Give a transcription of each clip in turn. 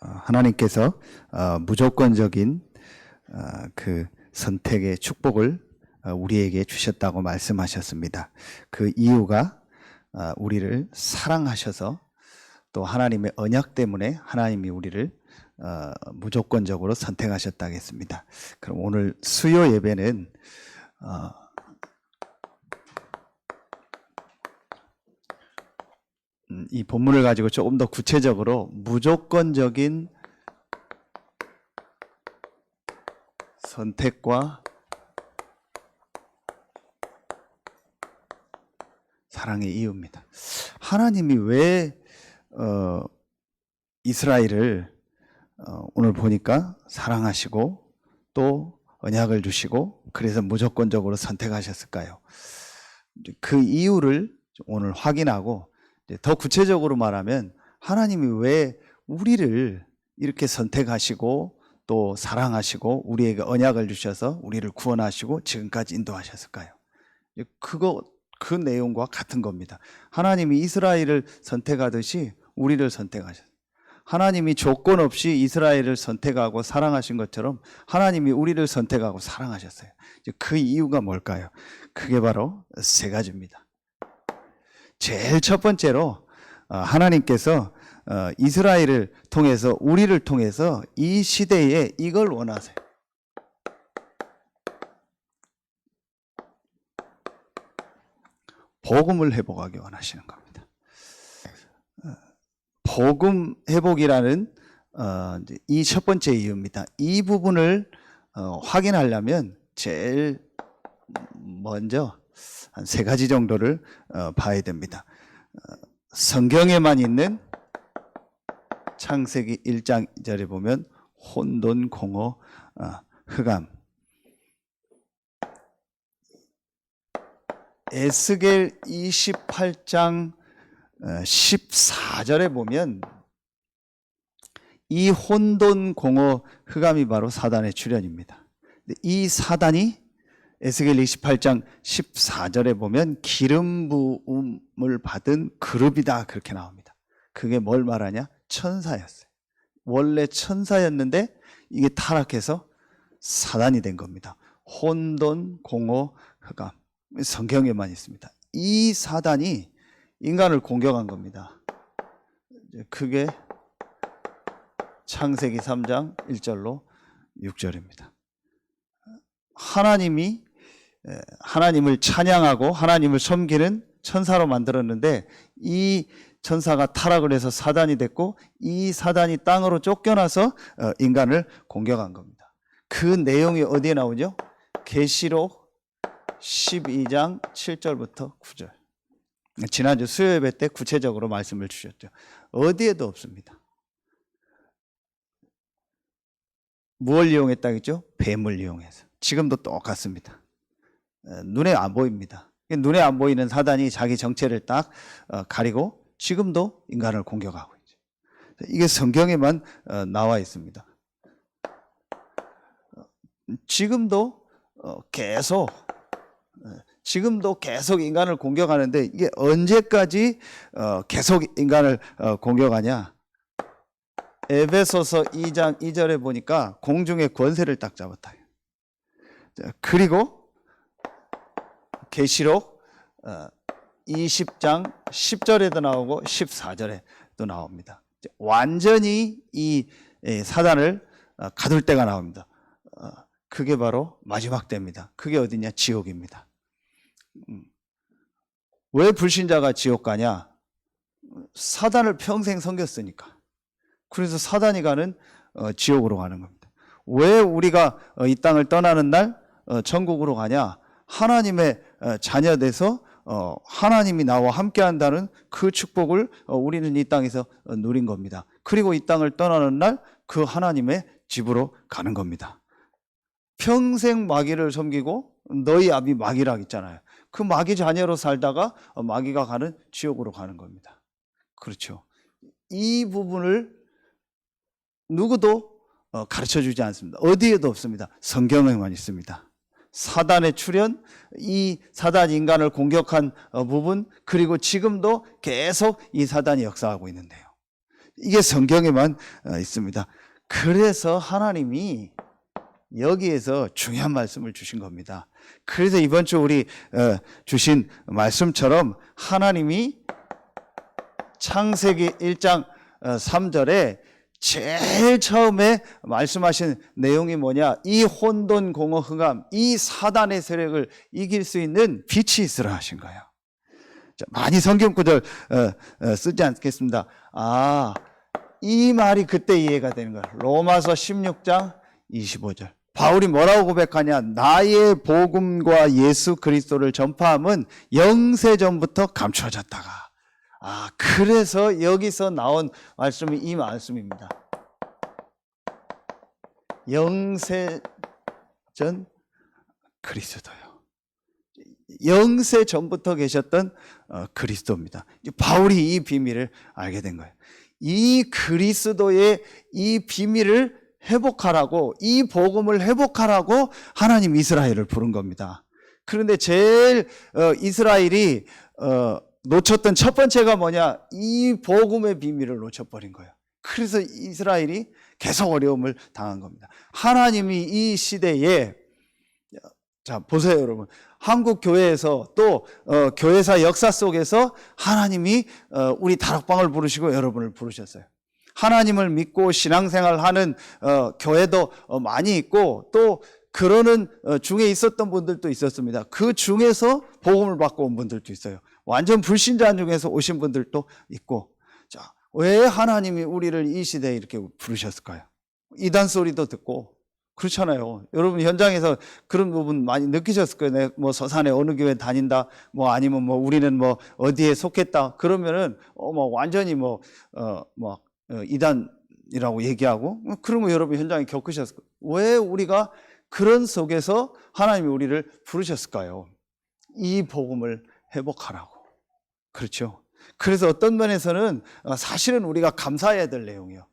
하나님께서 무조건적인 그 선택의 축복을 우리에게 주셨다고 말씀하셨습니다. 그 이유가 우리를 사랑하셔서 또 하나님의 언약 때문에 하나님이 우리를 무조건적으로 선택하셨다고 했습니다. 그럼 오늘 수요 예배는 이 본문을 가지고 조금 더 구체적으로 무조건적인 선택과 사랑의 이유입니다. 하나님이 왜 이스라엘을 오늘 보니까 사랑하시고 또 언약을 주시고 그래서 무조건적으로 선택하셨을까요? 그 이유를 오늘 확인하고 더 구체적으로 말하면 하나님이 왜 우리를 이렇게 선택하시고 또 사랑하시고 우리에게 언약을 주셔서 우리를 구원하시고 지금까지 인도하셨을까요? 그 내용과 같은 겁니다. 하나님이 이스라엘을 선택하듯이 우리를 선택하셨어요. 하나님이 조건 없이 이스라엘을 선택하고 사랑하신 것처럼 하나님이 우리를 선택하고 사랑하셨어요. 그 이유가 뭘까요? 그게 바로 세 가지입니다. 제일 첫 번째로 하나님께서 이스라엘을 통해서 우리를 통해서 이 시대에 이걸 원하세요. 복음을 회복하기 원하시는 겁니다. 복음 회복이라는 이 첫 번째 이유입니다. 이 부분을 확인하려면 제일 먼저 한 세 가지 정도를 봐야 됩니다. 성경에만 있는 창세기 1장 2절에 보면 혼돈, 공허, 흑암. 에스겔 28장 14절에 보면 이 혼돈, 공허, 흑암이 바로 사단의 출현입니다. 이 사단이 에스겔 28장 14절에 보면 기름 부음을 받은 그룹이다 그렇게 나옵니다. 그게 뭘 말하냐? 천사였어요. 원래 천사였는데 이게 타락해서 사단이 된 겁니다. 혼돈, 공허, 흑암. 성경에만 있습니다. 이 사단이 인간을 공격한 겁니다. 그게 창세기 3장 1절로 6절입니다. 하나님을 찬양하고 하나님을 섬기는 천사로 만들었는데 이 천사가 타락을 해서 사단이 됐고 이 사단이 땅으로 쫓겨나서 인간을 공격한 겁니다. 그 내용이 어디에 나오죠? 계시록 12장 7절부터 9절. 지난주 수요예배 때 구체적으로 말씀을 주셨죠. 어디에도 없습니다. 무엇을 이용했다겠죠? 뱀을 이용해서. 지금도 똑같습니다. 눈에 안 보입니다. 눈에 안 보이는 사단이 자기 정체를 딱 가리고 지금도 인간을 공격하고 있죠. 이게 성경에만 나와 있습니다. 지금도 계속 인간을 공격하는데 이게 언제까지 계속 인간을 공격하냐? 에베소서 2장 2절에 보니까 공중의 권세를 딱 잡았다. 그리고 계시록 20장 10절에도 나오고 14절에도 나옵니다. 완전히 이 사단을 가둘 때가 나옵니다. 그게 바로 마지막 때입니다. 그게 어디냐? 지옥입니다. 왜 불신자가 지옥 가냐? 사단을 평생 섬겼으니까. 그래서 사단이 가는 지옥으로 가는 겁니다. 왜 우리가 이 땅을 떠나는 날 천국으로 가냐? 하나님의 자녀 돼서 하나님이 나와 함께 한다는 그 축복을 우리는 이 땅에서 누린 겁니다. 그리고 이 땅을 떠나는 날 그 하나님의 집으로 가는 겁니다. 평생 마귀를 섬기고 너희 아비 마귀라 했잖아요. 그 마귀 자녀로 살다가 마귀가 가는 지옥으로 가는 겁니다. 그렇죠. 이 부분을 누구도 가르쳐주지 않습니다. 어디에도 없습니다. 성경에만 있습니다. 사단의 출현, 이 사단이 인간을 공격한 부분, 그리고 지금도 계속 이 사단이 역사하고 있는데요. 이게 성경에만 있습니다. 그래서 하나님이 여기에서 중요한 말씀을 주신 겁니다. 그래서 이번 주 우리 주신 말씀처럼 하나님이 창세기 1장 3절에 제일 처음에 말씀하신 내용이 뭐냐? 이 혼돈, 공허, 흑암, 이 사단의 세력을 이길 수 있는 빛이 있으라 하신 거예요. 자, 많이 성경 구절 쓰지 않겠습니다. 이 말이 그때 이해가 되는 거예요. 로마서 16장 25절. 바울이 뭐라고 고백하냐? 나의 복음과 예수 그리스도를 전파함은 영세전부터 감추어졌다가. 그래서 여기서 나온 말씀이 이 말씀입니다. 영세전 그리스도요. 영세전부터 계셨던 그리스도입니다. 바울이 이 비밀을 알게 된 거예요. 이 그리스도의 이 비밀을 회복하라고, 이 복음을 회복하라고 하나님 이스라엘을 부른 겁니다. 그런데 제일 이스라엘이 놓쳤던 첫 번째가 뭐냐? 이 복음의 비밀을 놓쳐버린 거예요. 그래서 이스라엘이 계속 어려움을 당한 겁니다. 하나님이 이 시대에, 자 보세요 여러분, 한국 교회에서 또 교회사 역사 속에서 하나님이 우리 다락방을 부르시고 여러분을 부르셨어요. 하나님을 믿고 신앙생활하는 교회도 많이 있고 또 그러는 중에 있었던 분들도 있었습니다. 그 중에서 복음을 받고 온 분들도 있어요. 완전 불신자 중에서 오신 분들도 있고. 자, 왜 하나님이 우리를 이 시대에 이렇게 부르셨을까요? 이단 소리도 듣고 그렇잖아요. 여러분 현장에서 그런 부분 많이 느끼셨을 거예요. 내가 뭐 서산에 어느 교회 다닌다, 뭐 아니면 뭐 우리는 뭐 어디에 속했다. 그러면은 뭐 완전히 이단이라고 얘기하고 그런 거 여러분 현장에 겪으셨을 거예요. 왜 우리가 그런 속에서 하나님이 우리를 부르셨을까요? 이 복음을 회복하라고. 그렇죠. 그래서 어떤 면에서는 사실은 우리가 감사해야 될 내용이에요.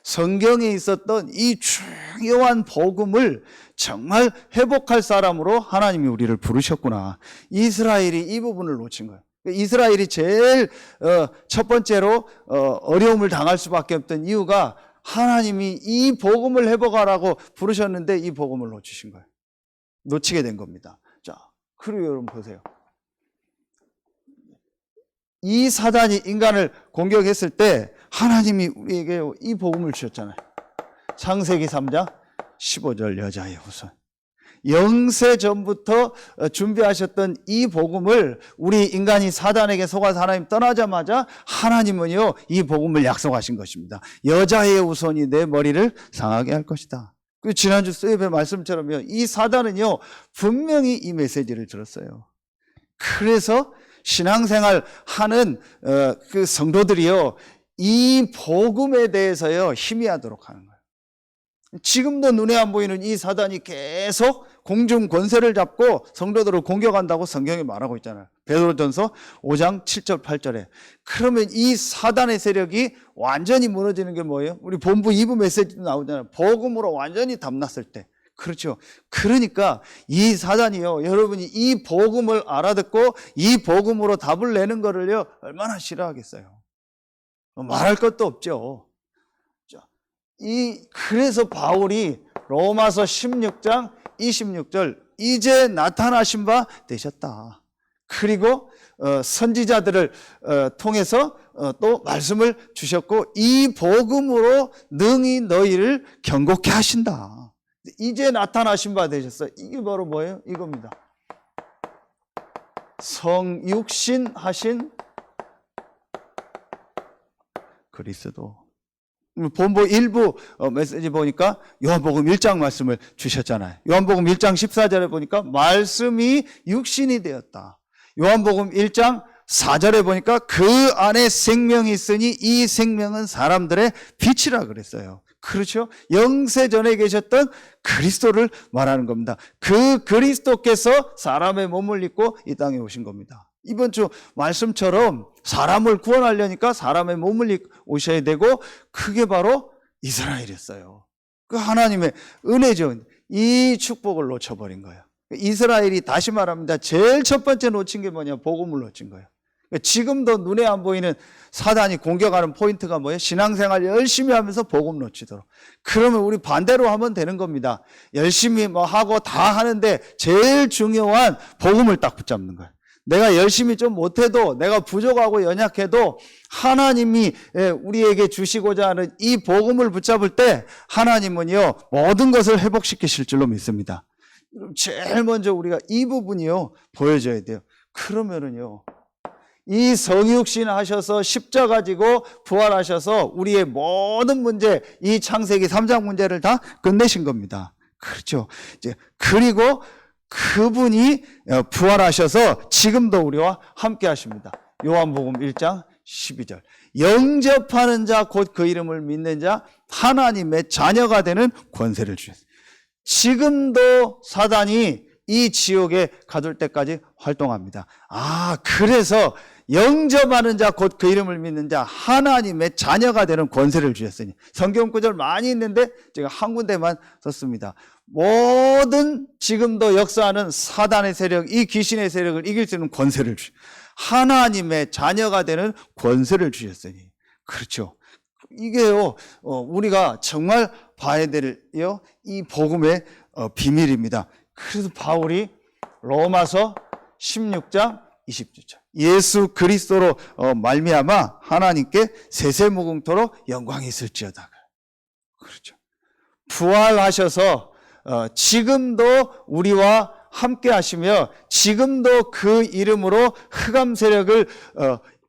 성경에 있었던 이 중요한 복음을 정말 회복할 사람으로 하나님이 우리를 부르셨구나. 이스라엘이 이 부분을 놓친 거예요. 이스라엘이 제일 첫 번째로 어려움을 당할 수밖에 없던 이유가 하나님이 이 복음을 회복하라고 부르셨는데 이 복음을 놓치신 거예요. 놓치게 된 겁니다. 자, 그리고 여러분 보세요. 이 사단이 인간을 공격했을 때 하나님이 우리에게 이 복음을 주셨잖아요. 창세기 3장 15절 여자의 후손. 영세전부터 준비하셨던 이 복음을 우리 인간이 사단에게 속아서 하나님 떠나자마자 하나님은요 이 복음을 약속하신 것입니다. 여자의 후손이 내 머리를 상하게 할 것이다. 그 지난주 수요일의 말씀처럼요 이 사단은요 분명히 이 메시지를 들었어요. 그래서 신앙생활 하는 그 성도들이요 이 복음에 대해서요 희미하도록 하는 거예요. 지금도 눈에 안 보이는 이 사단이 계속 공중 권세를 잡고 성도들을 공격한다고 성경이 말하고 있잖아요. 베드로전서 5장 7절 8절에. 그러면 이 사단의 세력이 완전히 무너지는 게 뭐예요? 우리 본부 2부 메시지도 나오잖아요. 복음으로 완전히 담났을 때. 그렇죠. 그러니까 이 사단이요 여러분이 이 복음을 알아듣고 이 복음으로 답을 내는 거를요 얼마나 싫어하겠어요. 말할 것도 없죠. 그래서 바울이 로마서 16장 26절 이제 나타나신 바 되셨다. 그리고 선지자들을 통해서 또 말씀을 주셨고 이 복음으로 능히 너희를 경고케 하신다. 이제 나타나신 바 되셨어요. 이게 바로 뭐예요? 이겁니다. 성육신하신 그리스도. 본부 일부 메시지 보니까 요한복음 1장 말씀을 주셨잖아요. 요한복음 1장 14절에 보니까 말씀이 육신이 되었다. 요한복음 1장 4절에 보니까 그 안에 생명이 있으니 이 생명은 사람들의 빛이라 그랬어요. 그렇죠? 영세전에 계셨던 그리스도를 말하는 겁니다. 그 그리스도께서 사람의 몸을 입고 이 땅에 오신 겁니다. 이번 주 말씀처럼 사람을 구원하려니까 사람의 몸을 입고 오셔야 되고 그게 바로 이스라엘이었어요. 그 하나님의 은혜죠. 이 축복을 놓쳐버린 거예요. 이스라엘이 다시 말합니다. 제일 첫 번째 놓친 게 뭐냐? 복음을 놓친 거예요. 지금도 눈에 안 보이는 사단이 공격하는 포인트가 뭐예요? 신앙생활 열심히 하면서 복음 놓치도록. 그러면 우리 반대로 하면 되는 겁니다. 열심히 뭐 하고 다 하는데 제일 중요한 복음을 딱 붙잡는 거예요. 내가 열심히 좀 못해도, 내가 부족하고 연약해도 하나님이 우리에게 주시고자 하는 이 복음을 붙잡을 때 하나님은요, 모든 것을 회복시키실 줄로 믿습니다. 제일 먼저 우리가 이 부분이요, 보여줘야 돼요. 그러면은요, 이 성육신 하셔서 십자가 지고 부활하셔서 우리의 모든 문제, 이 창세기 3장 문제를 다 끝내신 겁니다. 그렇죠. 이제 그리고 그분이 부활하셔서 지금도 우리와 함께 하십니다. 요한복음 1장 12절. 영접하는 자, 곧 그 이름을 믿는 자, 하나님의 자녀가 되는 권세를 주셨어요. 지금도 사단이 이 지옥에 가둘 때까지 활동합니다. 그래서 영접하는 자, 곧 그 이름을 믿는 자, 하나님의 자녀가 되는 권세를 주셨으니. 성경 구절 많이 있는데 제가 한 군데만 썼습니다. 모든 지금도 역사하는 사단의 세력, 이 귀신의 세력을 이길 수 있는 권세를 하나님의 자녀가 되는 권세를 주셨으니. 그렇죠. 이게요, 우리가 정말 봐야 될 이 복음의 비밀입니다. 그래서 바울이 로마서 16장 20절, 예수 그리스도로 말미암아 하나님께 세세무궁토록 영광이 있을지어다. 그렇죠. 부활하셔서 지금도 우리와 함께 하시며 지금도 그 이름으로 흑암 세력을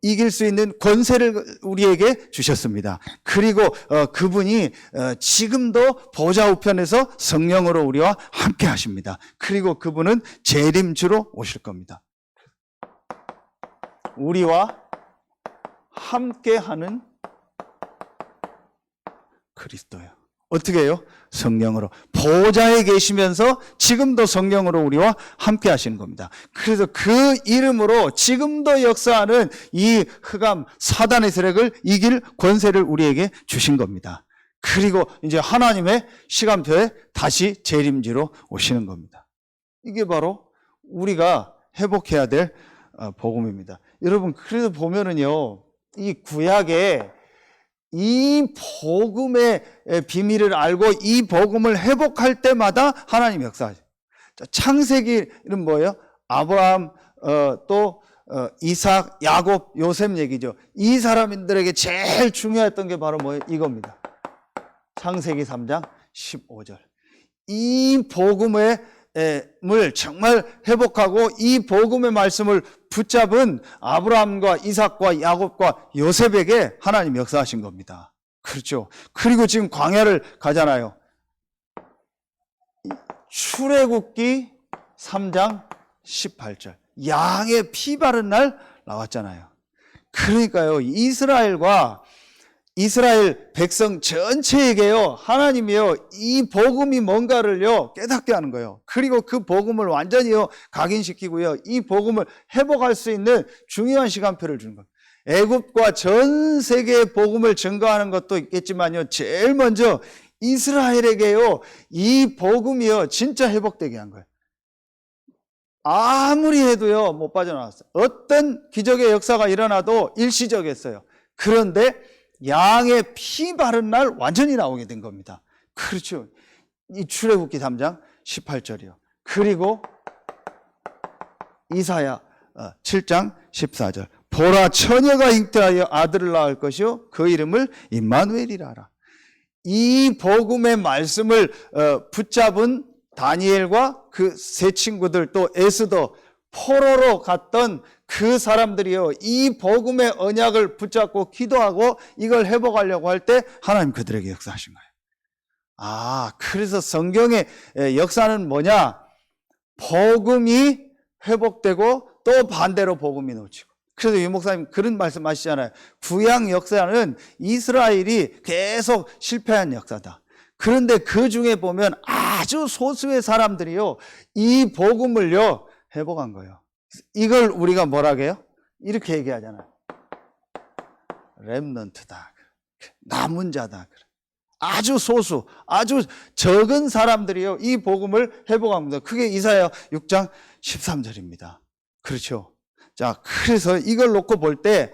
이길 수 있는 권세를 우리에게 주셨습니다. 그리고 그분이 지금도 보좌 우편에서 성령으로 우리와 함께 하십니다. 그리고 그분은 재림주로 오실 겁니다. 우리와 함께하는 그리스도요. 어떻게 해요? 성령으로. 보좌에 계시면서 지금도 성령으로 우리와 함께 하시는 겁니다. 그래서 그 이름으로 지금도 역사하는 이 흑암 사단의 세력을 이길 권세를 우리에게 주신 겁니다. 그리고 이제 하나님의 시간표에 다시 재림지로 오시는 겁니다. 이게 바로 우리가 회복해야 될 복음입니다. 여러분, 그래서 보면은요, 이 구약에 이 복음의 비밀을 알고 이 복음을 회복할 때마다 하나님 역사하죠. 창세기는 뭐예요? 아브라함, 또 이삭, 야곱, 요셉 얘기죠. 이 사람들에게 제일 중요했던 게 바로 뭐예요? 이겁니다. 창세기 3장 15절. 이 복음을 정말 회복하고 이 복음의 말씀을 붙잡은 아브라함과 이삭과 야곱과 요셉에게 하나님 역사하신 겁니다. 그렇죠. 그리고 지금 광야를 가잖아요. 출애굽기 3장 18절. 양의 피 바른 날 나왔잖아요. 그러니까요, 이스라엘 백성 전체에게요, 하나님이요, 이 복음이 뭔가를요, 깨닫게 하는 거예요. 그리고 그 복음을 완전히요, 각인시키고요, 이 복음을 회복할 수 있는 중요한 시간표를 주는 거예요. 애굽과 전 세계의 복음을 증거하는 것도 있겠지만요, 제일 먼저 이스라엘에게요, 이 복음이요, 진짜 회복되게 한 거예요. 아무리 해도요, 못 빠져나왔어요. 어떤 기적의 역사가 일어나도 일시적이었어요. 그런데 양의 피 바른 날 완전히 나오게 된 겁니다. 그렇죠. 이 출애굽기 3장 18절이요. 그리고 이사야 7장 14절. 보라, 처녀가 잉태하여 아들을 낳을 것이요 그 이름을 임마누엘이라 하라. 이 복음의 말씀을 붙잡은 다니엘과 그 세 친구들, 또 에스더, 포로로 갔던 그 사람들이요, 이 복음의 언약을 붙잡고 기도하고 이걸 회복하려고 할 때 하나님 그들에게 역사하신 거예요. 그래서 성경의 역사는 뭐냐? 복음이 회복되고 또 반대로 복음이 놓치고. 그래서 유 목사님 그런 말씀 하시잖아요. 구약 역사는 이스라엘이 계속 실패한 역사다. 그런데 그 중에 보면 아주 소수의 사람들이요, 이 복음을요, 회복한 거예요. 이걸 우리가 뭐라고 해요? 이렇게 얘기하잖아요. 렘넌트다. 남은 자다. 아주 소수, 아주 적은 사람들이요, 이 복음을 회복합니다. 그게 이사야 6장 13절입니다. 그렇죠. 자, 그래서 이걸 놓고 볼 때,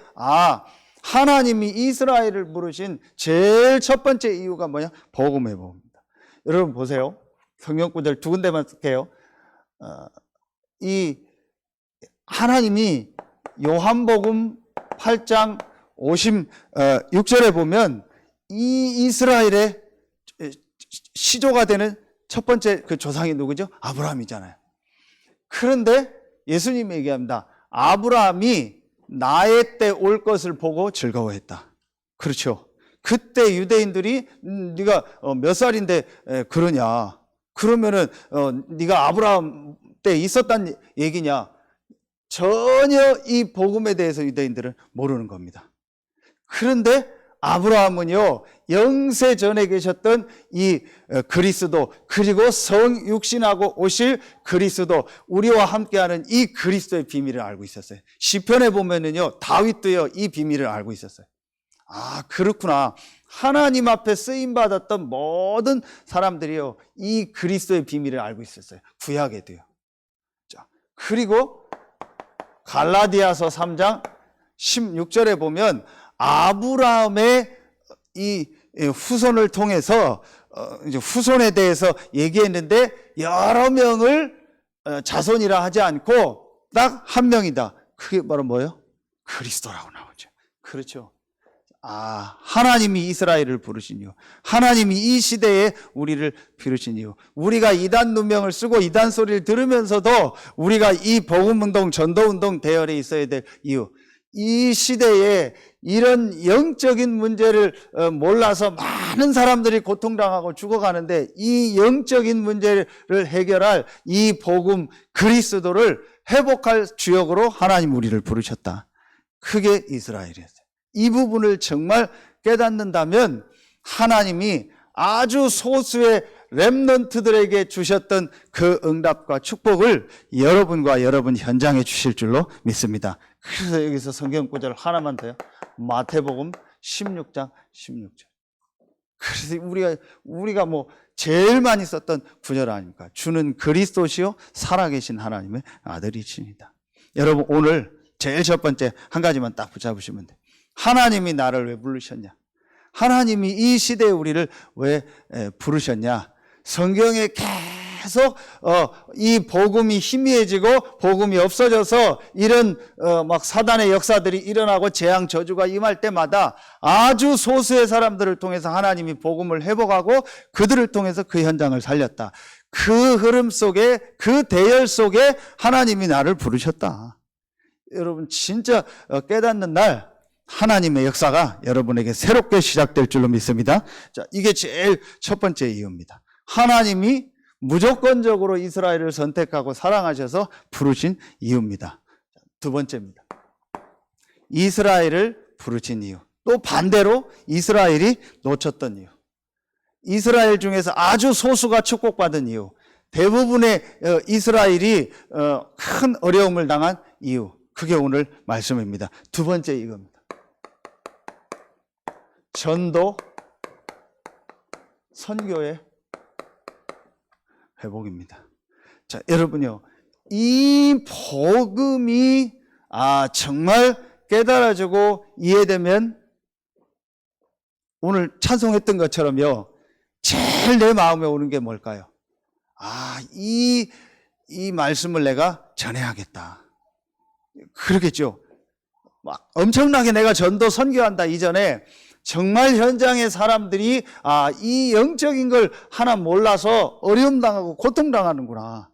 하나님이 이스라엘을 부르신 제일 첫 번째 이유가 뭐냐? 복음의 복입니다. 여러분 보세요. 성경 구절 두 군데만 쓸게요. 이 하나님이 요한복음 8장 56절에 보면 이 이스라엘의 시조가 되는 첫 번째 그 조상이 누구죠? 아브라함이잖아요. 그런데 예수님이 얘기합니다. 아브라함이 나의 때 올 것을 보고 즐거워했다. 그렇죠. 그때 유대인들이 네가 몇 살인데 그러냐? 그러면은 네가 아브라함 때 있었단 얘기냐? 전혀 이 복음에 대해서 유대인들은 모르는 겁니다. 그런데 아브라함은요, 영세 전에 계셨던 이 그리스도, 그리고 성육신하고 오실 그리스도, 우리와 함께하는 이 그리스도의 비밀을 알고 있었어요. 시편에 보면은요, 다윗도요, 이 비밀을 알고 있었어요. 그렇구나. 하나님 앞에 쓰임받았던 모든 사람들이요, 이 그리스도의 비밀을 알고 있었어요. 구약에도요. 자, 그리고 갈라디아서 3장 16절에 보면 아브라함의 이 후손을 통해서 이제 후손에 대해서 얘기했는데 여러 명을 자손이라 하지 않고 딱 한 명이다. 그게 바로 뭐예요? 그리스도라고 나오죠. 그렇죠. 하나님이 이스라엘을 부르신 이유, 하나님이 이 시대에 우리를 부르신 이유, 우리가 이단 누명을 쓰고 이단 소리를 들으면서도 우리가 이 복음운동, 전도운동 대열에 있어야 될 이유, 이 시대에 이런 영적인 문제를 몰라서 많은 사람들이 고통당하고 죽어가는데 이 영적인 문제를 해결할 이 복음 그리스도를 회복할 주역으로 하나님 우리를 부르셨다. 그게 이스라엘이었어요. 이 부분을 정말 깨닫는다면 하나님이 아주 소수의 렘넌트들에게 주셨던 그 응답과 축복을 여러분과 여러분 현장에 주실 줄로 믿습니다. 그래서 여기서 성경 구절 하나만 더요. 마태복음 16장 16절. 그래서 우리가 뭐 제일 많이 썼던 구절 아닙니까? 주는 그리스도시요 살아계신 하나님의 아들이십니다. 여러분 오늘 제일 첫 번째 한 가지만 딱 붙잡으시면 돼요. 하나님이 나를 왜 부르셨냐? 하나님이 이 시대에 우리를 왜 부르셨냐? 성경에 계속 이 복음이 희미해지고 복음이 없어져서 이런 막 사단의 역사들이 일어나고 재앙 저주가 임할 때마다 아주 소수의 사람들을 통해서 하나님이 복음을 회복하고 그들을 통해서 그 현장을 살렸다. 그 흐름 속에, 그 대열 속에 하나님이 나를 부르셨다. 여러분 진짜 깨닫는 날 하나님의 역사가 여러분에게 새롭게 시작될 줄로 믿습니다. 자, 이게 제일 첫 번째 이유입니다. 하나님이 무조건적으로 이스라엘을 선택하고 사랑하셔서 부르신 이유입니다. 두 번째입니다. 이스라엘을 부르신 이유. 또 반대로 이스라엘이 놓쳤던 이유. 이스라엘 중에서 아주 소수가 축복받은 이유. 대부분의 이스라엘이 큰 어려움을 당한 이유. 그게 오늘 말씀입니다. 두 번째 이겁니다. 전도, 선교의 회복입니다. 자, 여러분요, 이 복음이 정말 깨달아지고 이해되면 오늘 찬송했던 것처럼요, 제일 내 마음에 오는 게 뭘까요? 이 말씀을 내가 전해야겠다. 그러겠죠. 막 엄청나게 내가 전도 선교한다 이전에 정말 현장의 사람들이 이 영적인 걸 하나 몰라서 어려움 당하고 고통 당하는구나.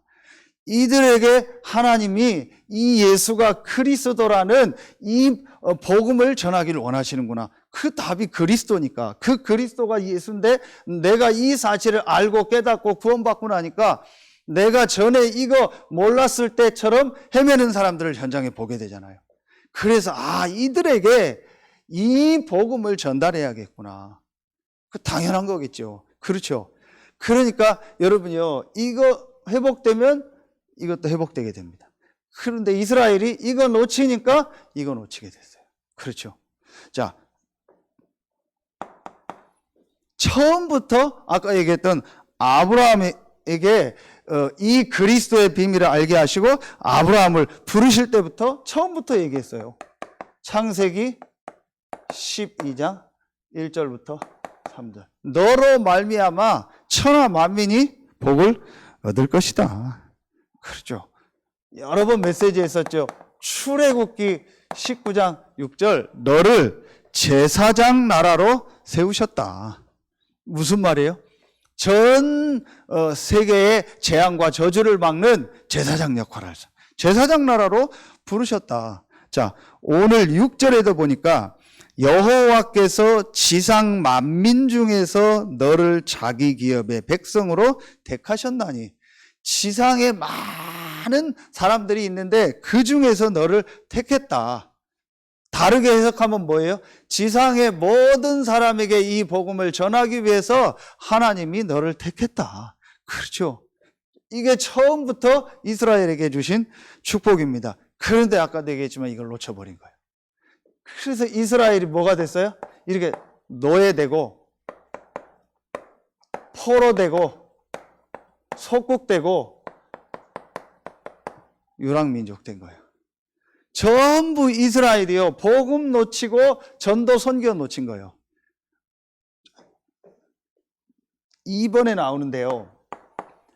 이들에게 하나님이 이 예수가 그리스도라는 이 복음을 전하기를 원하시는구나. 그 답이 그리스도니까. 그 그리스도가 예수인데 내가 이 사실을 알고 깨닫고 구원받고 나니까 내가 전에 이거 몰랐을 때처럼 헤매는 사람들을 현장에 보게 되잖아요. 그래서 이들에게 이 복음을 전달해야겠구나. 그 당연한 거겠죠. 그렇죠. 그러니까 여러분요, 이거 회복되면 이것도 회복되게 됩니다. 그런데 이스라엘이 이거 놓치니까 이거 놓치게 됐어요. 그렇죠. 자, 처음부터 아까 얘기했던 아브라함에게 이 그리스도의 비밀을 알게 하시고 아브라함을 부르실 때부터 처음부터 얘기했어요. 창세기 12장 1절부터 3절. 너로 말미암아 천하 만민이 복을 얻을 것이다. 그렇죠. 여러 번 메시지 했었죠. 출애굽기 19장 6절 너를 제사장 나라로 세우셨다. 무슨 말이에요? 전 세계의 재앙과 저주를 막는 제사장 역할을 하죠. 제사장 나라로 부르셨다. 자, 오늘 6절에도 보니까 여호와께서 지상 만민 중에서 너를 자기 기업의 백성으로 택하셨나니 지상에 많은 사람들이 있는데 그 중에서 너를 택했다. 다르게 해석하면 뭐예요? 지상의 모든 사람에게 이 복음을 전하기 위해서 하나님이 너를 택했다. 그렇죠. 이게 처음부터 이스라엘에게 주신 축복입니다. 그런데 아까도 얘기했지만 이걸 놓쳐버린 거예요. 그래서 이스라엘이 뭐가 됐어요? 이렇게 노예되고 포로되고 속국되고 유랑민족 된 거예요. 전부 이스라엘이요. 복음 놓치고 전도 선교 놓친 거예요. 2번에 나오는데요.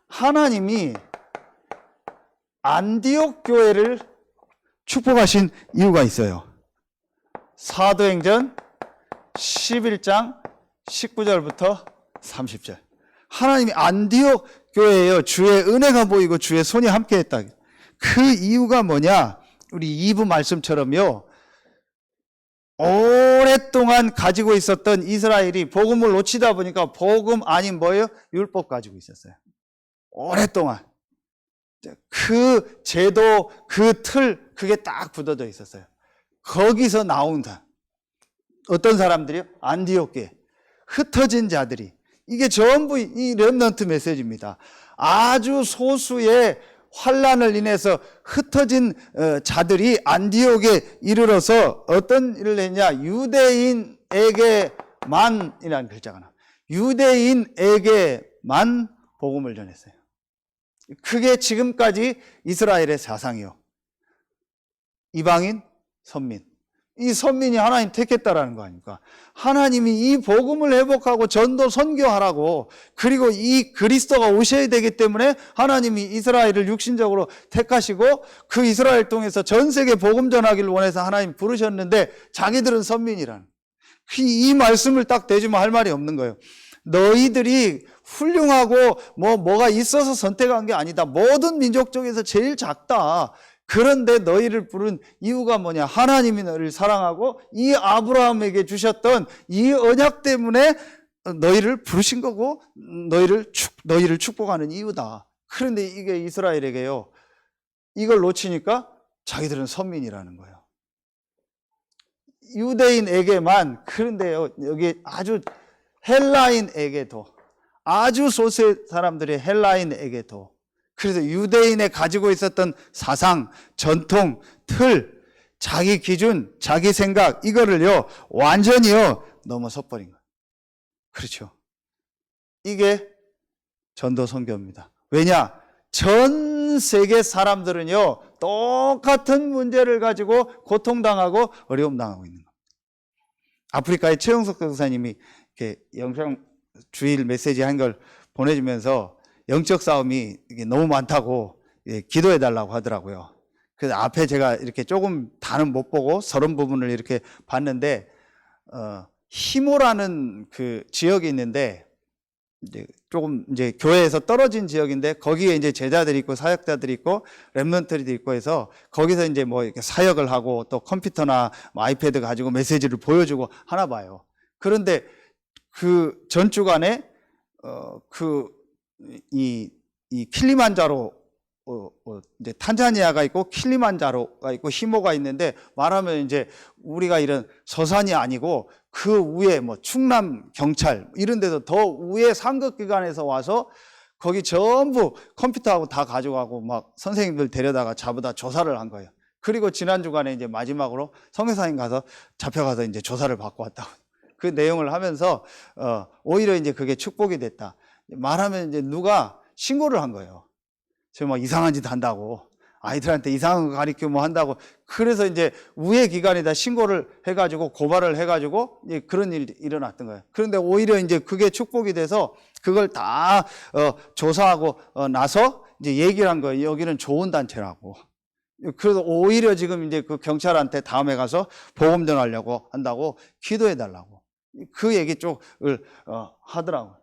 하나님이 안디옥 교회를 축복하신 이유가 있어요. 사도행전 11장 19절부터 30절. 하나님이 안디옥 교회에요. 주의 은혜가 보이고 주의 손이 함께했다. 그 이유가 뭐냐? 우리 2부 말씀처럼요. 오랫동안 가지고 있었던 이스라엘이 복음을 놓치다 보니까 복음 아닌 뭐예요? 율법 가지고 있었어요. 오랫동안. 그 제도, 그 틀, 그게 딱 굳어져 있었어요. 거기서 나온 사 어떤 사람들이요? 안디옥 교회. 흩어진 자들이. 이게 전부 이 렘넌트 메시지입니다. 아주 소수의 환란을 인해서 흩어진 자들이 안디옥에 이르러서 어떤 일을 했냐? 유대인에게만이라는 글자가 나와요. 유대인에게만 복음을 전했어요. 그게 지금까지 이스라엘의 사상이요. 이방인, 선민. 이 선민이 하나님 택했다라는 거 아닙니까? 하나님이 이 복음을 회복하고 전도 선교하라고, 그리고 이 그리스도가 오셔야 되기 때문에 하나님이 이스라엘을 육신적으로 택하시고 그 이스라엘 통해서 전 세계 복음 전하기를 원해서 하나님 부르셨는데 자기들은 선민이라는, 이 말씀을 딱 대주면 할 말이 없는 거예요. 너희들이 훌륭하고 뭐가 있어서 선택한 게 아니다. 모든 민족 중에서 제일 작다. 그런데 너희를 부른 이유가 뭐냐? 하나님이 너희를 사랑하고 이 아브라함에게 주셨던 이 언약 때문에 너희를 부르신 거고 너희를 축복하는 이유다. 그런데 이게 이스라엘에게요. 이걸 놓치니까 자기들은 선민이라는 거예요. 유대인에게만. 그런데요, 여기 아주 헬라인에게도, 아주 소수의 사람들이 헬라인에게도. 그래서 유대인에 가지고 있었던 사상, 전통, 틀, 자기 기준, 자기 생각, 이거를요, 완전히요, 넘어서 버린 거예요. 그렇죠. 이게 전도 선교입니다. 왜냐? 전 세계 사람들은요, 똑같은 문제를 가지고 고통당하고 어려움 당하고 있는 겁니다. 아프리카의 최영석 교사님이 이렇게 영상 주일 메시지 한 걸 보내주면서 영적 싸움이 너무 많다고 기도해 달라고 하더라고요. 그래서 앞에 제가 이렇게 조금 다는 못 보고 서론 부분을 이렇게 봤는데, 히모라는 그 지역이 있는데, 조금 교회에서 떨어진 지역인데, 거기에 이제 제자들이 있고 사역자들이 있고 렘넌트들이 있고 해서 거기서 이제 뭐 이렇게 사역을 하고 또 컴퓨터나 아이패드 가지고 메시지를 보여주고 하나 봐요. 그런데 그 전주간에 이 킬리만자로 이제 탄자니아가 있고 킬리만자로가 있고 히모가 있는데, 말하면 이제 우리가 이런 서산이 아니고 그 위에 뭐 충남 경찰 이런 데서 더 위에 상급기관에서 와서 거기 전부 컴퓨터하고 다 가져가고 막 선생님들 데려다가 잡아다 조사를 한 거예요. 그리고 지난 주간에 이제 마지막으로 성교사님 가서 잡혀가서 이제 조사를 받고 왔다고. 그 내용을 하면서 오히려 이제 그게 축복이 됐다. 말하면 이제 누가 신고를 한 거예요. 저 막 이상한 짓 한다고. 아이들한테 이상한 거 가르치고 뭐 한다고. 그래서 이제 우회 기관에다 신고를 해가지고 고발을 해가지고 이제 그런 일이 일어났던 거예요. 그런데 오히려 이제 그게 축복이 돼서 그걸 다 조사하고 나서 이제 얘기를 한 거예요. 여기는 좋은 단체라고. 그래서 오히려 지금 이제 그 경찰한테 다음에 가서 보험 전하려고 한다고 기도해 달라고. 그 얘기 쪽을 하더라고요.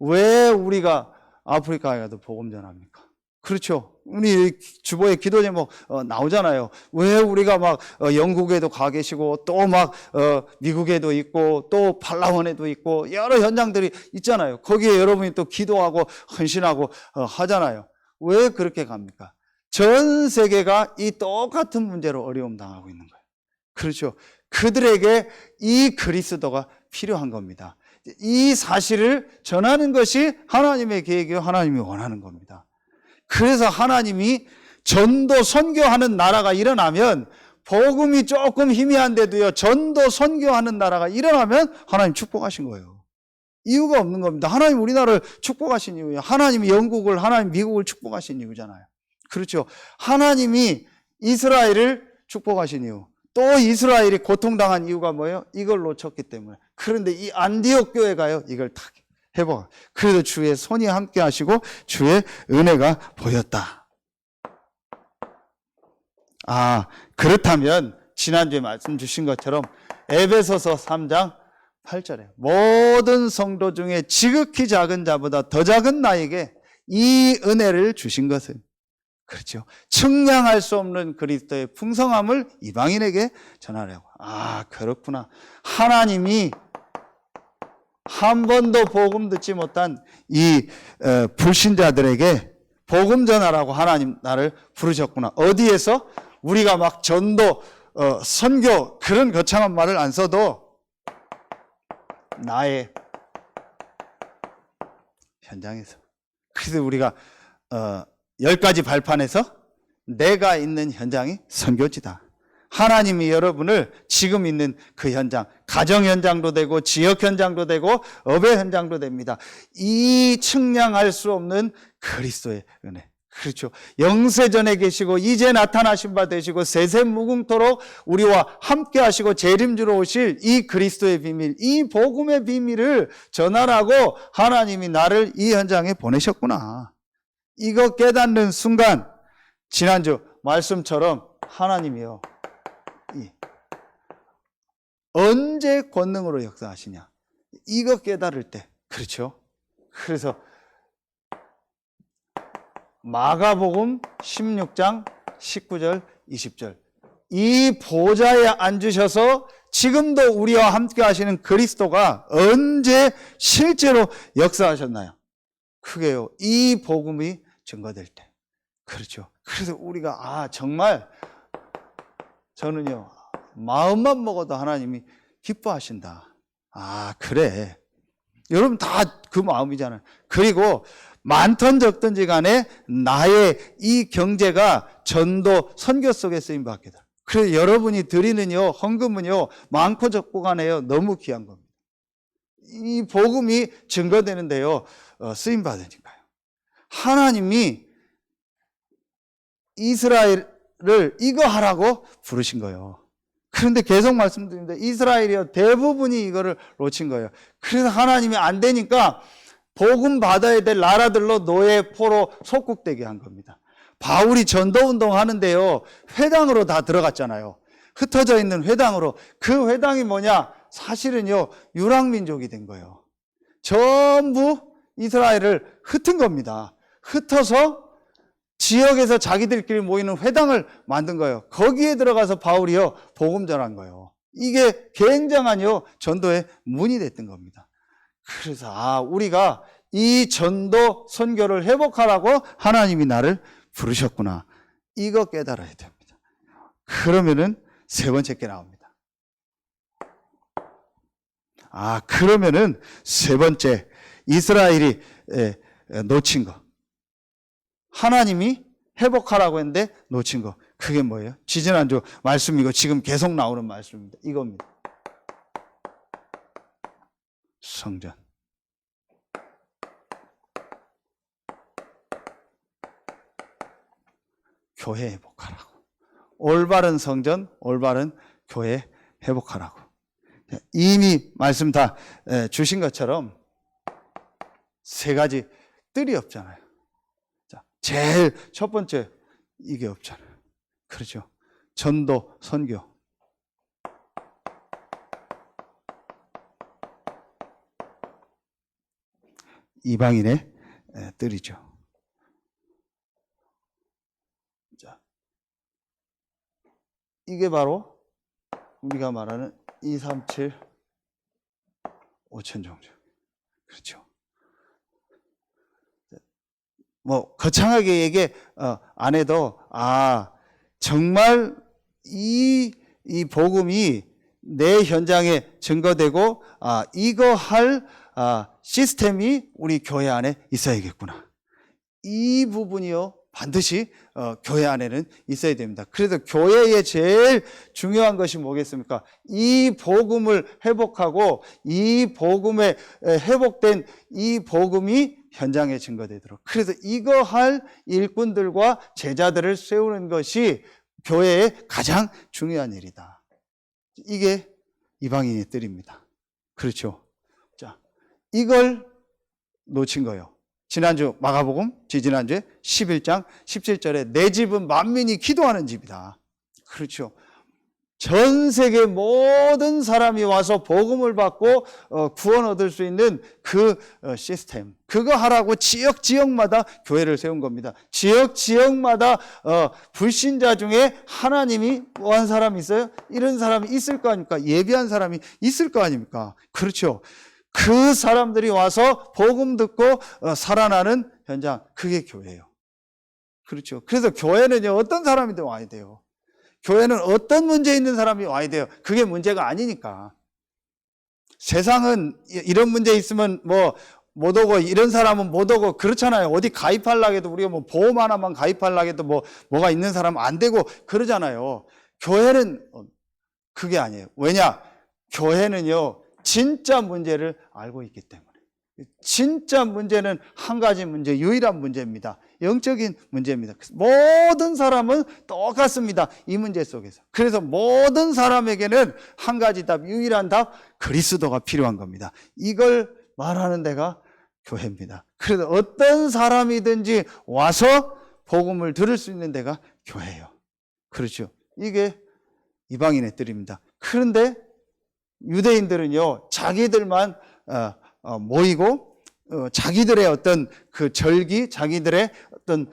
왜 우리가 아프리카에 가도 복음 전합니까? 그렇죠. 우리 주보에 기도 제목 나오잖아요. 왜 우리가 막 영국에도 가 계시고 또 막 미국에도 있고 또 팔라원에도 있고 여러 현장들이 있잖아요. 거기에 여러분이 또 기도하고 헌신하고 하잖아요. 왜 그렇게 갑니까? 전 세계가 이 똑같은 문제로 어려움 당하고 있는 거예요. 그렇죠. 그들에게 이 그리스도가 필요한 겁니다. 이 사실을 전하는 것이 하나님의 계획이요 하나님이 원하는 겁니다. 그래서 하나님이 전도 선교하는 나라가 일어나면 복음이 조금 희미한데도요 전도 선교하는 나라가 일어나면 하나님 축복하신 거예요. 이유가 없는 겁니다. 하나님 우리나라를 축복하신 이유예요. 하나님이 영국을 하나님 미국을 축복하신 이유잖아요. 그렇죠. 하나님이 이스라엘을 축복하신 이유. 또 이스라엘이 고통당한 이유가 뭐예요? 이걸 놓쳤기 때문에. 그런데 이 안디옥 교회가요 이걸 다 회복. 그래도 주의 손이 함께 하시고 주의 은혜가 보였다. 그렇다면 지난주에 말씀 주신 것처럼 에베소서 3장 8절에 모든 성도 중에 지극히 작은 자보다 더 작은 나에게 이 은혜를 주신 것은 그렇죠. 측량할 수 없는 그리스도의 풍성함을 이방인에게 전하려고. 그렇구나. 하나님이 한 번도 복음 듣지 못한 이 불신자들에게 복음 전하라고 하나님 나를 부르셨구나. 어디에서? 우리가 막 전도, 선교 그런 거창한 말을 안 써도 나의 현장에서. 그래서 우리가 10가지 발판에서 내가 있는 현장이 선교지다. 하나님이 여러분을 지금 있는 그 현장, 가정 현장도 되고 지역 현장도 되고 업의 현장도 됩니다. 이 측량할 수 없는 그리스도의 은혜. 그렇죠. 영세전에 계시고 이제 나타나신 바 되시고 세세 무궁토록 우리와 함께 하시고 재림주로 오실 이 그리스도의 비밀, 이 복음의 비밀을 전하라고 하나님이 나를 이 현장에 보내셨구나. 이거 깨닫는 순간 지난주 말씀처럼 하나님이요 언제 권능으로 역사하시냐 이거 깨달을 때. 그렇죠. 그래서 마가복음 16장 19절 20절 이 보좌에 앉으셔서 지금도 우리와 함께 하시는 그리스도가 언제 실제로 역사하셨나요? 그게요 이 복음이 증거될 때. 그렇죠. 그래서 우리가 정말 저는요 마음만 먹어도 하나님이 기뻐하신다. 그래. 여러분 다 그 마음이잖아요. 그리고 많든 적든지 간에 나의 이 경제가 전도 선교 속에 쓰임 받게 돼. 그래서 여러분이 드리는요 헌금은요 많고 적고 간에요 너무 귀한 겁니다. 이 복음이 증거되는데요 쓰임 받으니까요. 하나님이 이스라엘을 이거 하라고 부르신 거예요. 그런데 계속 말씀드립니다. 이스라엘이요 대부분이 이거를 놓친 거예요. 그래서 하나님이 안 되니까 복음 받아야 될 나라들로 노예 포로 속국되게 한 겁니다. 바울이 전도운동 하는데요 회당으로 다 들어갔잖아요. 흩어져 있는 회당으로. 그 회당이 뭐냐? 사실은요 유랑민족이 된 거예요. 전부 이스라엘을 흩은 겁니다. 흩어서 지역에서 자기들끼리 모이는 회당을 만든 거예요. 거기에 들어가서 바울이요 복음 전한 거예요. 이게 굉장한요 전도의 문이 됐던 겁니다. 그래서 우리가 이 전도 선교를 회복하라고 하나님이 나를 부르셨구나. 이거 깨달아야 됩니다. 그러면은 세 번째 게 나옵니다. 그러면은 세 번째 이스라엘이 놓친 거. 하나님이 회복하라고 했는데 놓친 거. 그게 뭐예요? 지지난주 말씀이고 지금 계속 나오는 말씀입니다. 이겁니다. 성전. 교회 회복하라고. 올바른 성전, 올바른 교회 회복하라고. 이미 말씀 다 주신 것처럼 세 가지 뜰이 없잖아요. 자, 제일 첫 번째 이게 없잖아요. 그렇죠. 전도, 선교. 이방인의 뜰이죠. 자, 이게 바로 우리가 말하는 237 5천 종족. 그렇죠. 뭐 거창하게 얘기 안 해도 정말 이 복음이 내 현장에 증거되고 이거 할 시스템이 우리 교회 안에 있어야겠구나. 이 부분이요 반드시 교회 안에는 있어야 됩니다. 그래서 교회의 제일 중요한 것이 뭐겠습니까? 이 복음을 회복하고 이 복음에 회복된 이 복음이 현장에 증거되도록. 그래서 이거 할 일꾼들과 제자들을 세우는 것이 교회의 가장 중요한 일이다. 이게 이방인의 뜰입니다. 그렇죠. 자, 이걸 놓친 거예요. 지난주 마가복음, 지난주에 11장 17절에 내 집은 만민이 기도하는 집이다. 그렇죠. 전 세계 모든 사람이 와서 복음을 받고 구원 얻을 수 있는 그 시스템, 그거 하라고 지역마다 교회를 세운 겁니다. 지역마다 불신자 중에 하나님이 뭐한 사람이 있어요? 이런 사람이 있을 거 아닙니까? 예비한 사람이 있을 거 아닙니까? 그렇죠. 그 사람들이 와서 복음 듣고 살아나는 현장, 그게 교회예요. 그렇죠. 그래서 교회는요, 어떤 사람이든 와야 돼요. 교회는 어떤 문제 있는 사람이 와야 돼요. 그게 문제가 아니니까. 세상은 이런 문제 있으면 뭐 못 오고, 이런 사람은 못 오고 그렇잖아요. 어디 가입하려고 해도 우리가 뭐 보험 하나만 가입하려고 해도 뭐가 있는 사람은 안 되고 그러잖아요. 교회는 그게 아니에요. 왜냐? 교회는요, 진짜 문제를 알고 있기 때문에. 진짜 문제는 한 가지 문제, 유일한 문제입니다. 영적인 문제입니다. 모든 사람은 똑같습니다. 이 문제 속에서. 그래서 모든 사람에게는 한 가지 답, 유일한 답, 그리스도가 필요한 겁니다. 이걸 말하는 데가 교회입니다. 그래서 어떤 사람이든지 와서 복음을 들을 수 있는 데가 교회예요. 그렇죠. 이게 이방인의 뜰입니다. 그런데 유대인들은요, 자기들만 모이고 자기들의 어떤 그 절기, 자기들의 어떤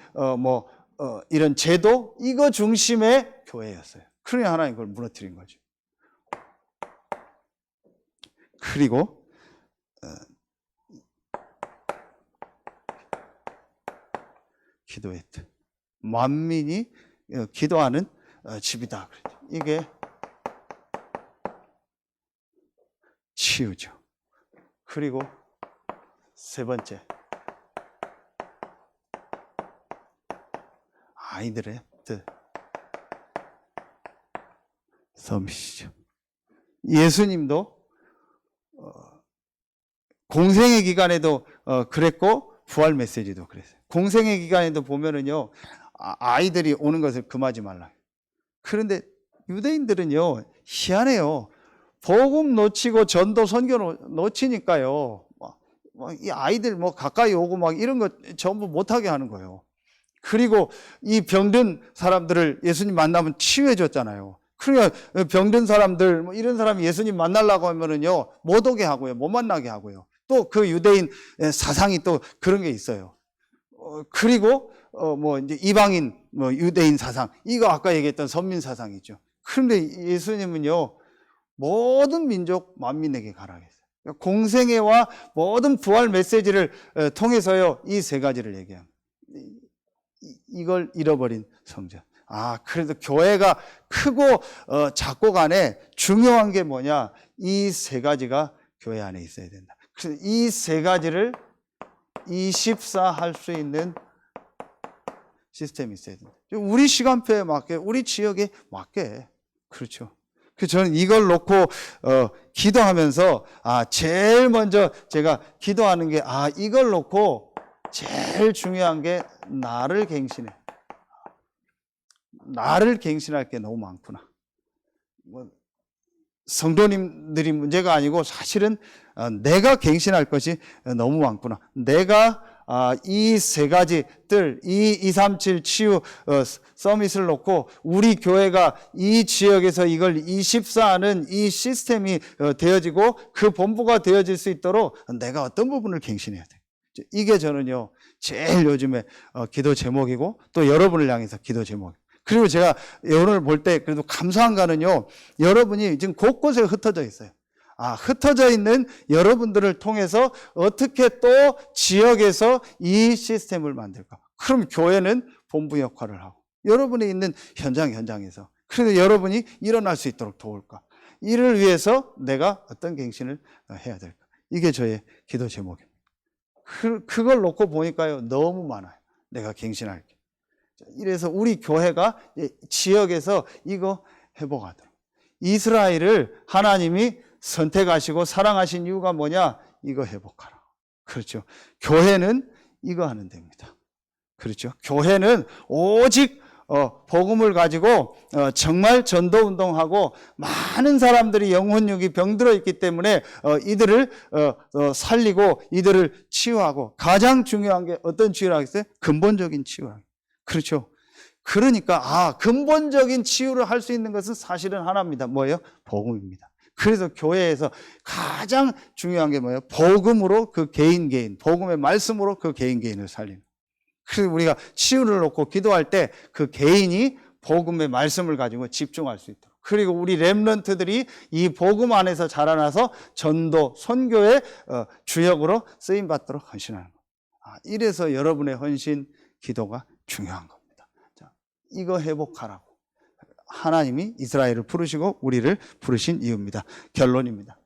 이런 제도, 이거 중심의 교회였어요. 그러니 하나님 그걸 무너뜨린 거죠. 그리고 기도의 뜻, 만민이 기도하는 집이다. 이게 치유죠. 그리고 세 번째, 아이들의 뜻, 서밋이죠. 예수님도 공생의 기간에도 그랬고 부활 메시지도 그랬어요. 공생의 기간에도 보면은요, 아이들이 오는 것을 금하지 말라. 그런데 유대인들은요, 희한해요. 복음 놓치고 전도 선교 놓치니까요, 이 아이들 가까이 오고 이런 거 전부 못하게 하는 거예요. 그리고 이 병든 사람들을 예수님 만나면 치유해 줬잖아요. 그러니까 병든 사람들, 이런 사람이 예수님 만나려고 하면은요, 못 오게 하고요, 못 만나게 하고요. 또 그 유대인 사상이 또 그런 게 있어요. 그리고 이제 이방인 유대인 사상, 이거 아까 얘기했던 선민 사상이죠. 그런데 예수님은요, 모든 민족 만민에게 가라 했어요. 공생애와 모든 부활 메시지를 통해서요, 이 세 가지를 얘기합니다. 이걸 잃어버린 성전. 그래도 교회가 크고 작고 간에 중요한 게 뭐냐? 이 세 가지가 교회 안에 있어야 된다. 그래서 이 세 가지를 24 할 수 있는 시스템이 있어야 된다. 우리 시간표에 맞게, 우리 지역에 맞게. 그렇죠. 그래서 저는 이걸 놓고 기도하면서 제일 먼저 제가 기도하는 게 이걸 놓고 제일 중요한 게 나를 갱신해. 나를 갱신할 게 너무 많구나. 뭐 성도님들이 문제가 아니고 사실은 내가 갱신할 것이 너무 많구나. 내가 이 세 가지들, 이 237 치유 서밋을 놓고 우리 교회가 이 지역에서 이걸 24하는 이 시스템이 되어지고 그 본부가 되어질 수 있도록 내가 어떤 부분을 갱신해야 돼. 이게 저는요, 제일 요즘에 기도 제목이고 또 여러분을 향해서 기도 제목. 그리고 제가 오늘 볼 때 그래도 감사한 거는요, 여러분이 지금 곳곳에 흩어져 있어요. 흩어져 있는 여러분들을 통해서 어떻게 또 지역에서 이 시스템을 만들까? 그럼 교회는 본부 역할을 하고, 여러분이 있는 현장에서. 그래서 여러분이 일어날 수 있도록 도울까? 이를 위해서 내가 어떤 갱신을 해야 될까? 이게 저의 기도 제목입니다. 그걸 놓고 보니까요, 너무 많아요. 내가 갱신할 게. 이래서 우리 교회가 지역에서 이거 회복하도록. 이스라엘을 하나님이 선택하시고 사랑하신 이유가 뭐냐? 이거 회복하라. 그렇죠. 교회는 이거 하는 데입니다. 그렇죠. 교회는 오직 복음을 가지고 정말 전도운동하고 많은 사람들이 영혼육이 병들어 있기 때문에 이들을 살리고 이들을 치유하고, 가장 중요한 게 어떤 치유를 하겠어요? 근본적인 치유를 하겠어요. 그렇죠. 그러니까 근본적인 치유를 할 수 있는 것은 사실은 하나입니다. 뭐예요? 복음입니다. 그래서 교회에서 가장 중요한 게 뭐예요? 복음으로 그 개인, 복음의 말씀으로 그 개인을 살리는. 그래서 우리가 치유를 놓고 기도할 때 그 개인이 복음의 말씀을 가지고 집중할 수 있도록. 그리고 우리 렘넌트들이 이 복음 안에서 자라나서 전도, 선교의 주역으로 쓰임받도록 헌신하는 것. 이래서 여러분의 헌신 기도가 중요한 겁니다. 자, 이거 회복하라고 하나님이 이스라엘을 부르시고 우리를 부르신 이유입니다. 결론입니다.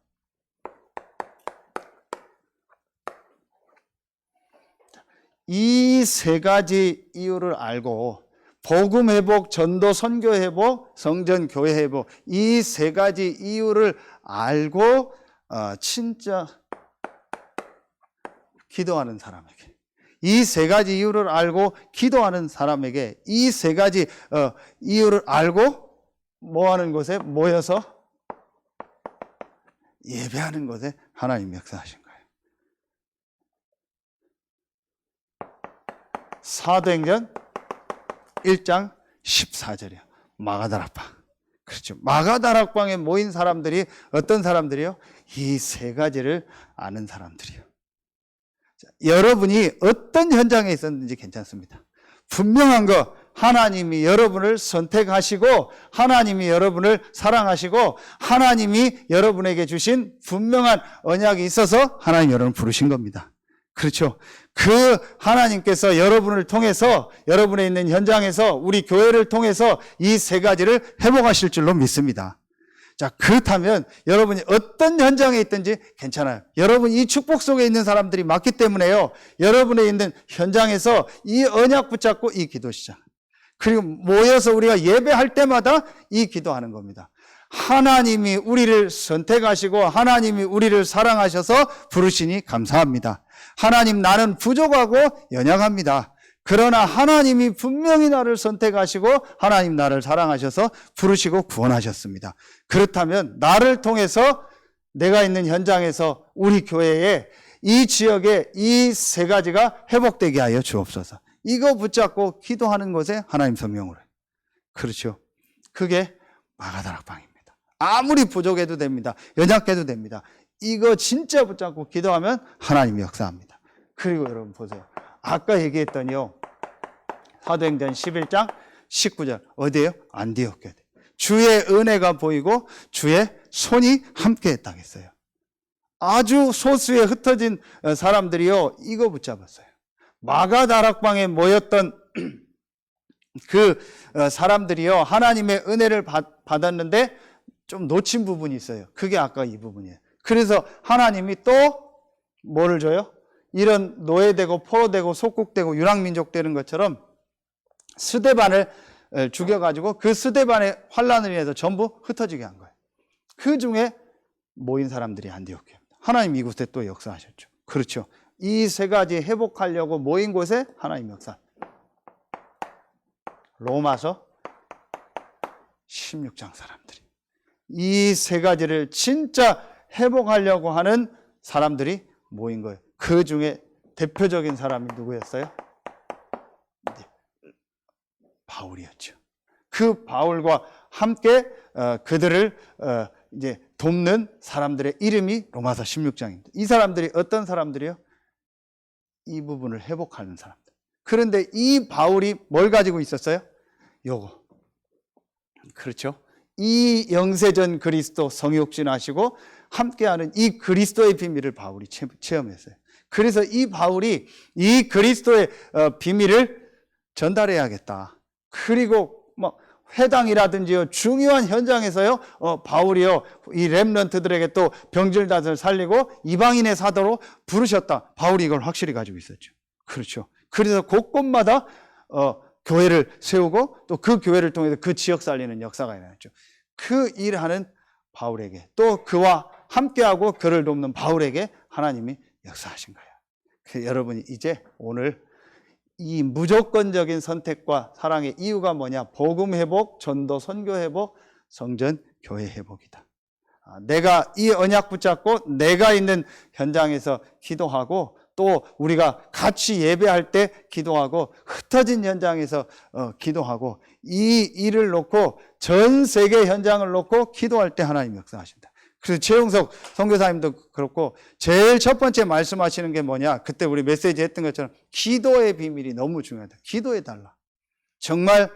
이 세 가지 이유를 알고 복음 회복, 전도, 선교 회복, 성전, 교회 회복, 이 세 가지 이유를 알고 진짜 기도하는 사람에게, 이 세 가지 이유를 알고 기도하는 사람에게, 이 세 가지 이유를 알고 뭐 하는 곳에 모여서 예배하는 곳에 하나님 역사하신 거예요. 사도행전 1장 14절이요. 마가다락방. 그렇죠. 마가다락방에 모인 사람들이 어떤 사람들이요? 이 세 가지를 아는 사람들이요. 자, 여러분이 어떤 현장에 있었는지 괜찮습니다. 분명한 거, 하나님이 여러분을 선택하시고 하나님이 여러분을 사랑하시고 하나님이 여러분에게 주신 분명한 언약이 있어서 하나님 여러분을 부르신 겁니다. 그렇죠. 그 하나님께서 여러분을 통해서, 여러분의 있는 현장에서, 우리 교회를 통해서 이 세 가지를 회복하실 줄로 믿습니다. 자, 그렇다면 여러분이 어떤 현장에 있든지 괜찮아요. 여러분 이 축복 속에 있는 사람들이 많기 때문에요, 여러분의 있는 현장에서 이 언약 붙잡고 이 기도 시작. 그리고 모여서 우리가 예배할 때마다 이 기도하는 겁니다. 하나님이 우리를 선택하시고 하나님이 우리를 사랑하셔서 부르시니 감사합니다. 하나님, 나는 부족하고 연약합니다. 그러나 하나님이 분명히 나를 선택하시고 하나님 나를 사랑하셔서 부르시고 구원하셨습니다. 그렇다면 나를 통해서 내가 있는 현장에서 우리 교회에, 이 지역에 이 세 가지가 회복되게 하여 주옵소서. 이거 붙잡고 기도하는 것에 하나님 성령으로. 그렇죠. 그게 마가다락방입니다. 아무리 부족해도 됩니다. 연약해도 됩니다. 이거 진짜 붙잡고 기도하면 하나님이 역사합니다. 그리고 여러분 보세요. 아까 얘기했더니요, 사도행전 11장 19절 어디에요? 안디옥 교회. 주의 은혜가 보이고 주의 손이 함께 했다고 했어요. 아주 소수에 흩어진 사람들이요, 이거 붙잡았어요. 마가다락방에 모였던 그 사람들이요, 하나님의 은혜를 받았는데 좀 놓친 부분이 있어요. 그게 아까 이 부분이에요. 그래서 하나님이 또 뭐를 줘요? 이런 노예되고 포로되고 속국되고 유랑민족 되는 것처럼 스데반을 죽여가지고 그 스데반의 환란을 인해서 전부 흩어지게 한 거예요. 그 중에 모인 사람들이 안디옥이에요. 하나님 이곳에 또 역사하셨죠. 그렇죠. 이 세 가지 회복하려고 모인 곳에 하나님 역사. 로마서 16장 사람들이. 이 세 가지를 진짜 회복하려고 하는 사람들이 모인 거예요. 그 중에 대표적인 사람이 누구였어요? 바울이었죠. 그 바울과 함께 그들을 이제 돕는 사람들의 이름이 로마서 16장입니다. 이 사람들이 어떤 사람들이요? 이 부분을 회복하는 사람들. 그런데 이 바울이 뭘 가지고 있었어요? 요거. 그렇죠? 이 영세전 그리스도 성육신하시고 함께하는 이 그리스도의 비밀을 바울이 체험했어요. 그래서 이 바울이 이 그리스도의 비밀을 전달해야겠다. 그리고 뭐 회당이라든지요, 중요한 현장에서요, 바울이요, 이 렘넌트들에게 또 병질낫을 살리고 이방인의 사도로 부르셨다. 바울이 이걸 확실히 가지고 있었죠. 그렇죠. 그래서 곳곳마다 교회를 세우고 또 그 교회를 통해서 그 지역 살리는 역사가 일어났죠. 그 일하는 바울에게 또 그와 함께하고 그를 돕는 바울에게 하나님이 역사하신 거예요. 여러분이 이제 오늘 이 무조건적인 선택과 사랑의 이유가 뭐냐? 복음 회복, 전도 선교 회복, 성전 교회 회복이다. 내가 이 언약 붙잡고 내가 있는 현장에서 기도하고 또 우리가 같이 예배할 때 기도하고 흩어진 현장에서 기도하고 이 일을 놓고 전 세계 현장을 놓고 기도할 때 하나님 역사하신다. 그래서 최용석 선교사님도 그렇고 제일 첫 번째 말씀하시는 게 뭐냐? 그때 우리 메시지 했던 것처럼 기도의 비밀이 너무 중요하다. 기도해달라. 정말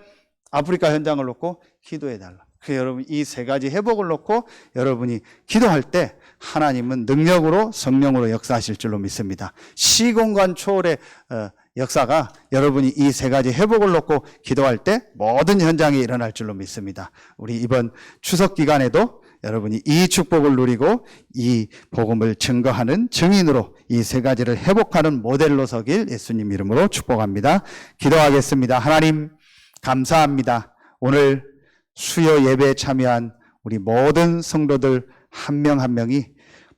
아프리카 현장을 놓고 기도해달라. 그래서 여러분 이 세 가지 회복을 놓고 여러분이 기도할 때 하나님은 능력으로 성령으로 역사하실 줄로 믿습니다. 시공간 초월의 역사가 여러분이 이 세 가지 회복을 놓고 기도할 때 모든 현장에 일어날 줄로 믿습니다. 우리 이번 추석 기간에도 여러분이 이 축복을 누리고 이 복음을 증거하는 증인으로 이 세 가지를 회복하는 모델로 서길 예수님 이름으로 축복합니다. 기도하겠습니다. 하나님 감사합니다. 오늘 수요 예배에 참여한 우리 모든 성도들 한 명 한 명이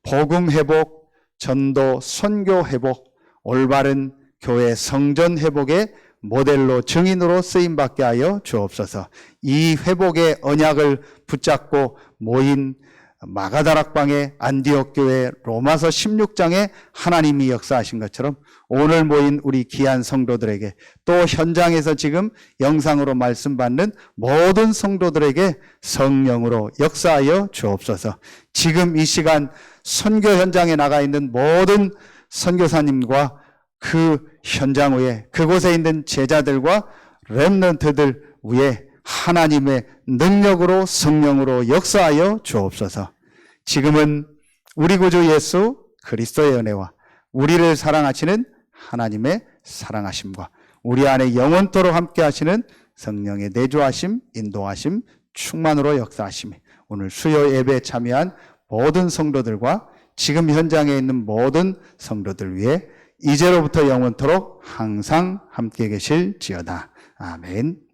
복음 회복, 전도, 선교 회복, 올바른 교회 성전 회복의 모델로 증인으로 쓰임받게 하여 주옵소서. 이 회복의 언약을 붙잡고 모인 마가다락방의 안디옥 교회 로마서 16장에 하나님이 역사하신 것처럼 오늘 모인 우리 귀한 성도들에게 또 현장에서 지금 영상으로 말씀 받는 모든 성도들에게 성령으로 역사하여 주옵소서. 지금 이 시간 선교 현장에 나가 있는 모든 선교사님과 그 현장 위에 그곳에 있는 제자들과 렘넌트들 위에 하나님의 능력으로 성령으로 역사하여 주옵소서. 지금은 우리 구주 예수 그리스도의 은혜와 우리를 사랑하시는 하나님의 사랑하심과 우리 안에 영원토록 함께 하시는 성령의 내주하심, 인도하심, 충만으로 역사하심이 오늘 수요 예배에 참여한 모든 성도들과 지금 현장에 있는 모든 성도들 위해 이제로부터 영원토록 항상 함께 계실지어다. 아멘.